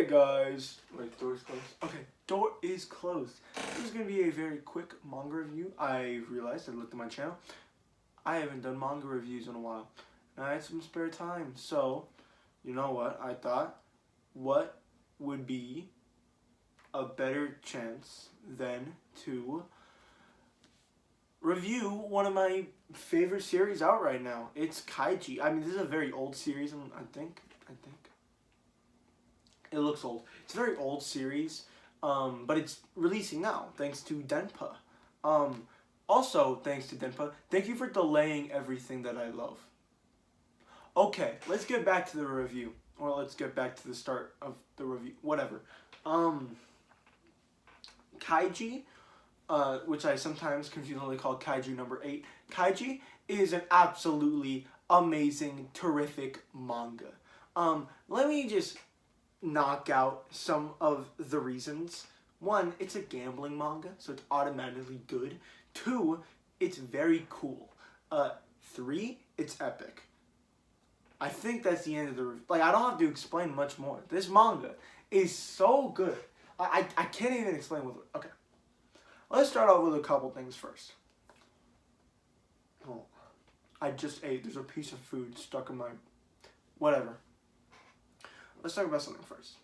Okay, guys. Wait, door's closed. Okay, door is closed. This is going to be a very quick manga review. I realized, I looked at my channel, I haven't done manga reviews in a while. And I had some spare time. So, you know what? I thought, what would be a better chance than to review one of my favorite series out right now. It's Kaiji. I mean, this is a very old series, and I think it looks old. It's a very old series, but it's releasing now thanks to Denpa. Also, thanks to Denpa, thank you for delaying everything that I love. Okay, let's get back to the review, or let's get back to the start of the review. Whatever. Kaiji, which I sometimes confusingly call Kaiji number 8. Kaiji is an absolutely amazing, terrific manga. Let me just knock out some of the reasons. 1, it's a gambling manga, so it's automatically good. 2, it's very cool. 3, it's epic. I think that's the end of the review. Like, I don't have to explain much more. This manga is so good. I can't even explain what. Okay. Let's start off with a couple things first. Oh, I just ate. There's a piece of food stuck in my... Whatever. Let's talk about something first.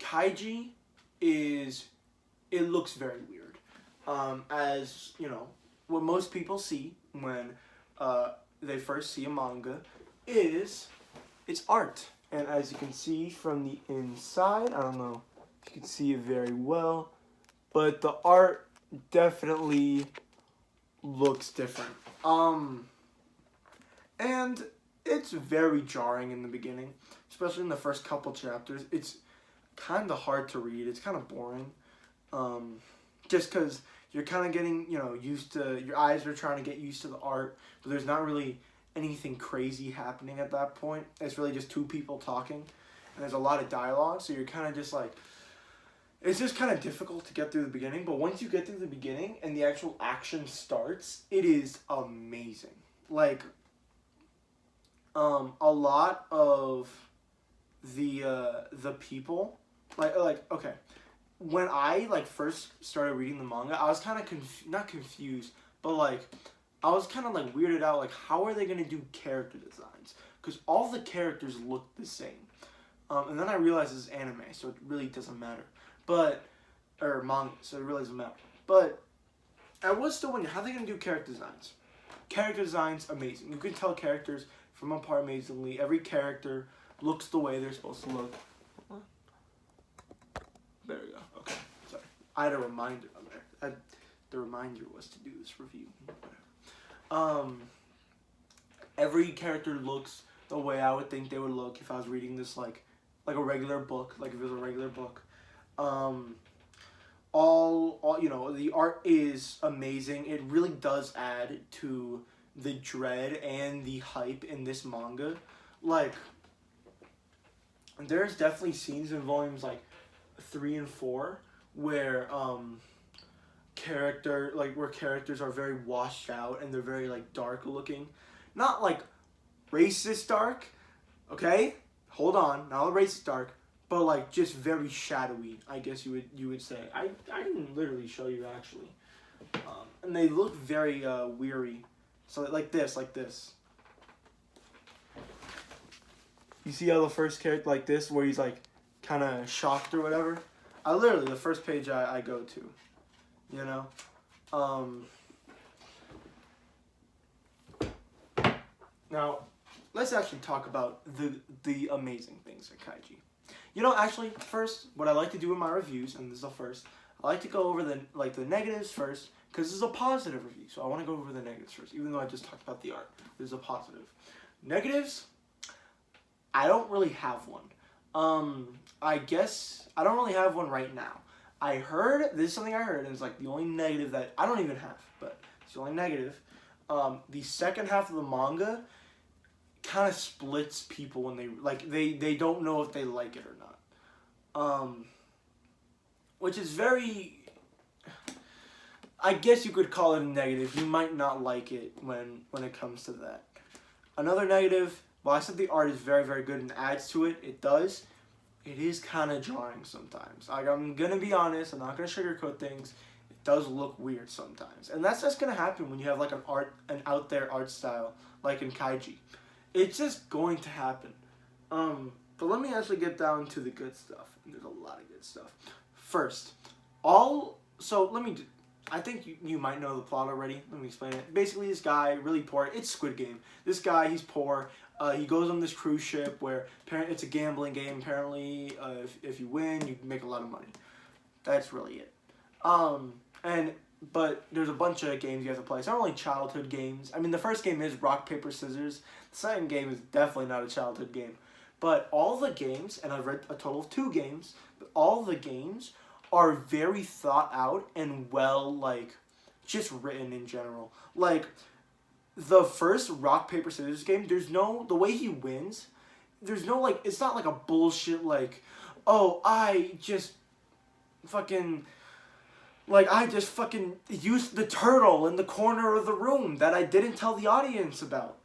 Kaiji is... It looks very weird. As, you know, what most people see when they first see a manga is it's art. And as you can see from the inside, I don't know if you can see it very well, but the art definitely looks different. And it's very jarring in the beginning, especially in the first couple chapters. It's kind of hard to read. It's kind of boring. Just because you're kind of getting, you know, used to, your eyes are trying to get used to the art, but there's not really anything crazy happening at that point. It's really just two people talking, and there's a lot of dialogue, so you're kind of just like, it's just kind of difficult to get through the beginning, but once you get through the beginning and the actual action starts, it is amazing. Like, a lot of the people, like okay, when I like first started reading the manga, I was kind of not confused, but like I was kind of like weirded out, like how are they gonna do character designs? Because all the characters look the same, and then I realized it's anime, so it really doesn't matter. But or manga, so it really doesn't matter. But I was still wondering how are they gonna do character designs. Character designs amazing. You can tell characters from apart amazingly. Every character looks the way they're supposed to look. There we go. Okay, sorry. I had a reminder on there. The reminder was to do this review. Every character looks the way I would think they would look if I was reading this like a regular book, like if it was a regular book. All you know, the art is amazing. It really does add to the dread and the hype in this manga. Like, there's definitely scenes in volumes like 3 and 4 where characters are very washed out and they're very like dark looking. Not like racist dark, okay? Hold on, not a racist dark, but like just very shadowy, I guess you would say. I can literally show you actually. And they look very weary. So like this. You see how the first character like this, where he's like kind of shocked or whatever? I literally, the first page I go to, you know? Now, let's actually talk about the amazing things in Kaiji. You know, actually, first, what I like to do in my reviews, and this is the first, I like to go over the negatives first, because this is a positive review, so I want to go over the negatives first, even though I just talked about the art. This is a positive. Negatives, I don't really have one. I guess I don't really have one right now. This is something I heard, and it's like the only negative that I don't even have, but it's the only negative. The second half of the manga kind of splits people when they don't know if they like it or not. Which is very, I guess you could call it a negative. You might not like it when it comes to that. Another negative, well, I said the art is very, very good and adds to it. It does. it is kind of jarring sometimes. Like, I'm gonna be honest, I'm not gonna sugarcoat things. It does look weird sometimes, and that's just gonna happen when you have like an out there art style like in Kaiji. It's just going to happen. But let me actually get down to the good stuff. There's a lot of good stuff. First, I think you might know the plot already. Let me explain it. Basically, this guy, really poor. It's Squid Game. This guy, he's poor. He goes on this cruise ship where it's a gambling game. Apparently, if you win, you make a lot of money. That's really it. But there's a bunch of games you have to play. It's not only childhood games. I mean, the first game is rock, paper, scissors. The second game is definitely not a childhood game. But all the games, and I've read a total of 2 games, but all the games are very thought out and well, like, just written in general. Like, the first rock, paper, scissors game, the way he wins, there's no, like, it's not like a bullshit, like, oh, I just fucking used the turtle in the corner of the room that I didn't tell the audience about.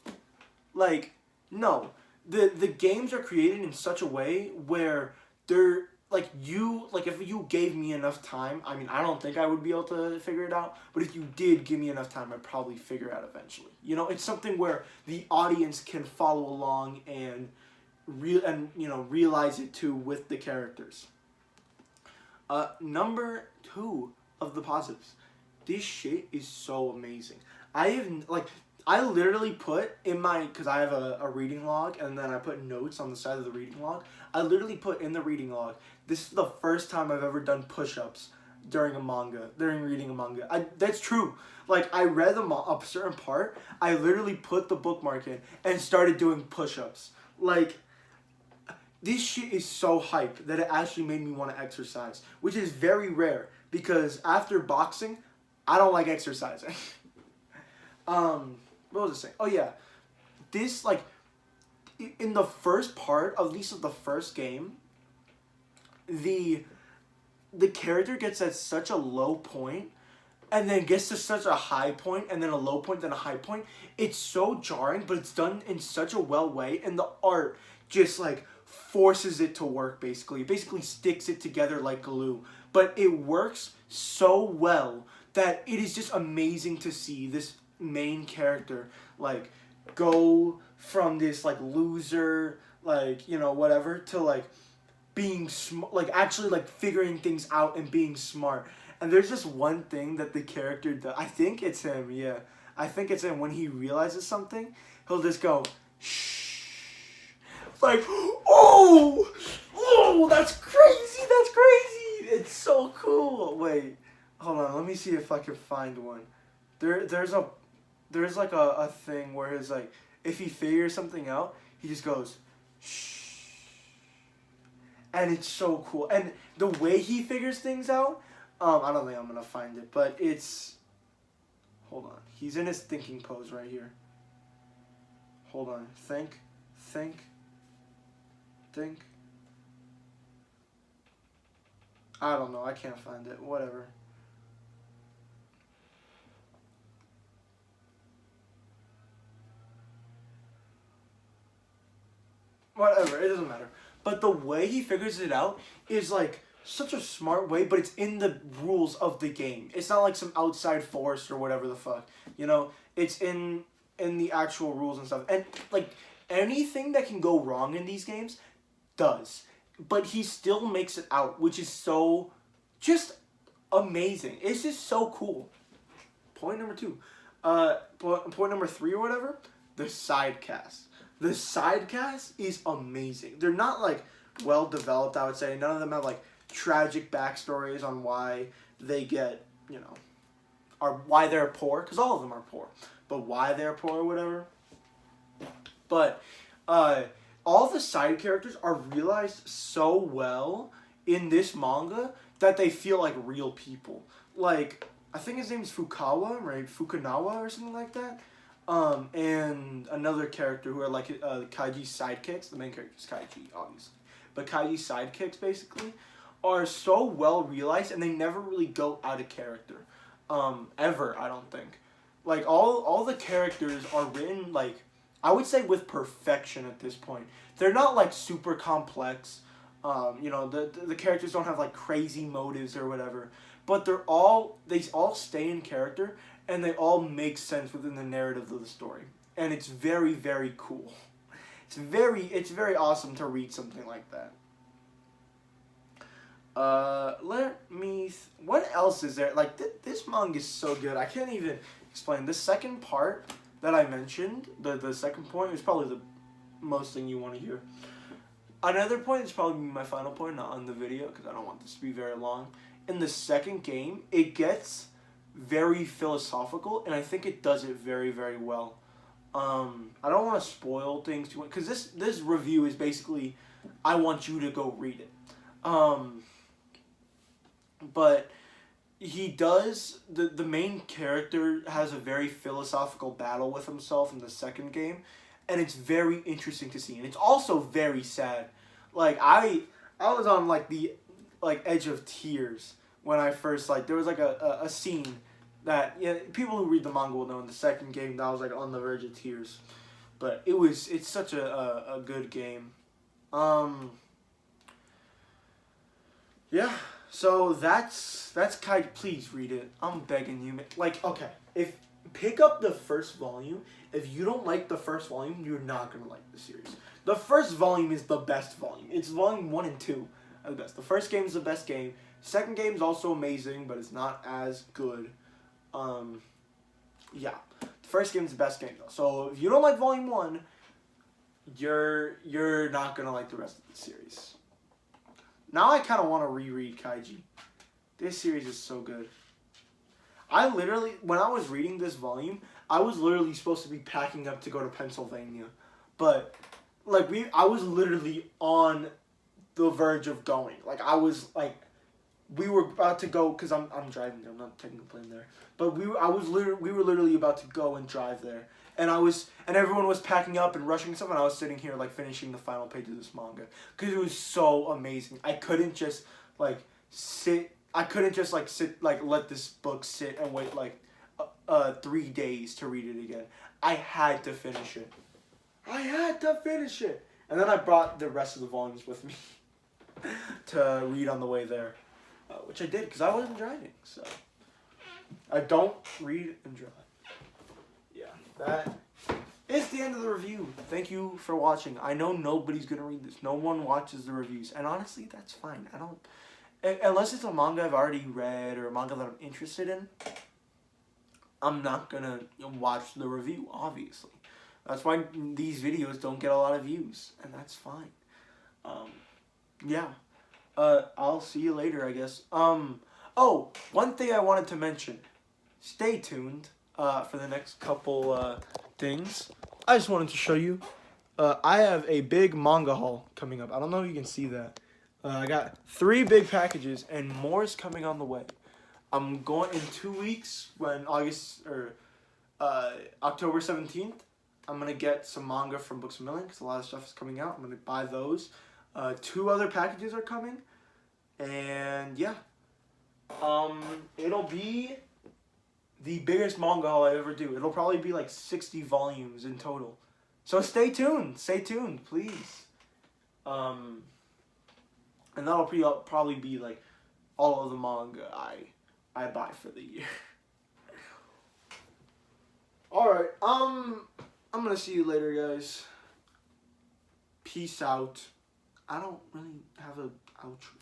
Like, no. The games are created in such a way where they're, like, if you gave me enough time, I mean, I don't think I would be able to figure it out, but if you did give me enough time, I'd probably figure it out eventually. You know, it's something where the audience can follow along and realize it too with the characters. Number 2 of the positives. This shit is so amazing. I literally put in because I have a reading log, and then I put notes on the side of the reading log. I literally put in the reading log, this is the first time I've ever done push-ups during reading a manga. That's true. Like, I read a certain part, I literally put the bookmark in and started doing push-ups. Like, this shit is so hype that it actually made me want to exercise, which is very rare, because after boxing, I don't like exercising. What was I saying? Oh yeah, this, like, in the first part, at least of the first game, the character gets at such a low point, and then gets to such a high point, and then a low point, then a high point. It's so jarring, but it's done in such a well way, and the art just, like, forces it to work, basically. It basically sticks it together like glue. But it works so well that it is just amazing to see this main character, like, go from this, like, loser, like, whatever, to, like, being like, actually, like, figuring things out and being smart. And there's just one thing that the character does. I think it's him, yeah. I think it's him. When he realizes something, he'll just go, shh. Like, oh, that's crazy, that's crazy. It's so cool. Wait, hold on, let me see if I can find one. There's like a thing where it's like, if he figures something out, he just goes, shh. And it's so cool. And the way he figures things out, I don't think I'm going to find it, but hold on. He's in his thinking pose right here. Hold on. Think. I don't know. I can't find it. Whatever. Whatever, it doesn't matter. But the way he figures it out is, like, such a smart way, but it's in the rules of the game. It's not like some outside force or whatever the fuck. It's in the actual rules and stuff. And, like, anything that can go wrong in these games does. But he still makes it out, which is so just amazing. It's just so cool. Point number 2. Point number 3 or whatever, the side cast. The side cast is amazing. They're not, like, well developed, I would say. None of them have, like, tragic backstories on why they get, or why they're poor, because all of them are poor. But why they're poor or whatever. But all the side characters are realized so well in this manga that they feel like real people. Like, I think his name is Fukawa, right? Fukunawa or something like that. And another character who are like Kaiji's sidekicks. The main character is Kaiji, obviously. But Kaiji's sidekicks, basically, are so well realized, and they never really go out of character. Ever, I don't think. Like, all the characters are written, like, I would say with perfection at this point. They're not, like, super complex. You know, the characters don't have like crazy motives or whatever, but they all stay in character and they all make sense within the narrative of the story, and it's very, very cool. It's very awesome to read something like that. What else is there? Like, this manga is so good. I can't even explain. The second part that I mentioned, the second point, is probably the most thing you want to hear. Another point is probably my final point, not on the video, because I don't want this to be very long. In the second game, it gets very philosophical, and I think it does it very, very well. I don't want to spoil things too much, because this review is basically, I want you to go read it. But he does, the main character has a very philosophical battle with himself in the second game, and it's very interesting to see, and it's also very sad. Like, I was on like the edge of tears when I first, like, there was like a scene that, yeah, people who read the manga will know, in the second game that I was like on the verge of tears. But it's such a good game. Yeah. So that's Kaiji. Please read it. I'm begging you. Like, okay, pick up the first volume. If you don't like the first volume, you're not gonna like the series. The first volume is the best volume. It's volume 1 and 2 are the best. The first game is the best game. Second game is also amazing, but it's not as good. Yeah, the first game is the best game though. So if you don't like volume 1, you're not gonna like the rest of the series. Now I kind of want to reread Kaiji. This series is so good. I literally, when I was reading this volume, I was literally supposed to be packing up to go to Pennsylvania. But, like, I was literally on the verge of going. Like, I was, like, we were about to go, because I'm driving there. I'm not taking a plane there. But we were literally about to go and drive there. And everyone was packing up and rushing stuff, and I was sitting here, like, finishing the final page of this manga. Because it was so amazing. I couldn't just, like, let this book sit and wait, like, 3 days to read it again. I had to finish it. And then I brought the rest of the volumes with me to read on the way there. Which I did, because I wasn't driving, so. I don't read and drive. That is the end of the review. Thank you for watching. I know nobody's going to read this. No one watches the reviews. And honestly, that's fine. I don't... Unless it's a manga I've already read or a manga that I'm interested in, I'm not going to watch the review, obviously. That's why these videos don't get a lot of views. And that's fine. Yeah. I'll see you later, I guess. Oh, one thing I wanted to mention. Stay tuned. For the next couple things. I just wanted to show you. I have a big manga haul coming up. I don't know if you can see that. I got 3 big packages and more is coming on the way. I'm going in 2 weeks when October 17th. I'm going to get some manga from Books A Million because a lot of stuff is coming out. I'm going to buy those. 2 other packages are coming. And yeah. It'll be the biggest manga haul I ever do. It'll probably be like 60 volumes in total. So stay tuned. Stay tuned, please. And that'll probably be like all of the manga I buy for the year. Alright, I'm gonna see you later, guys. Peace out. I don't really have a outro.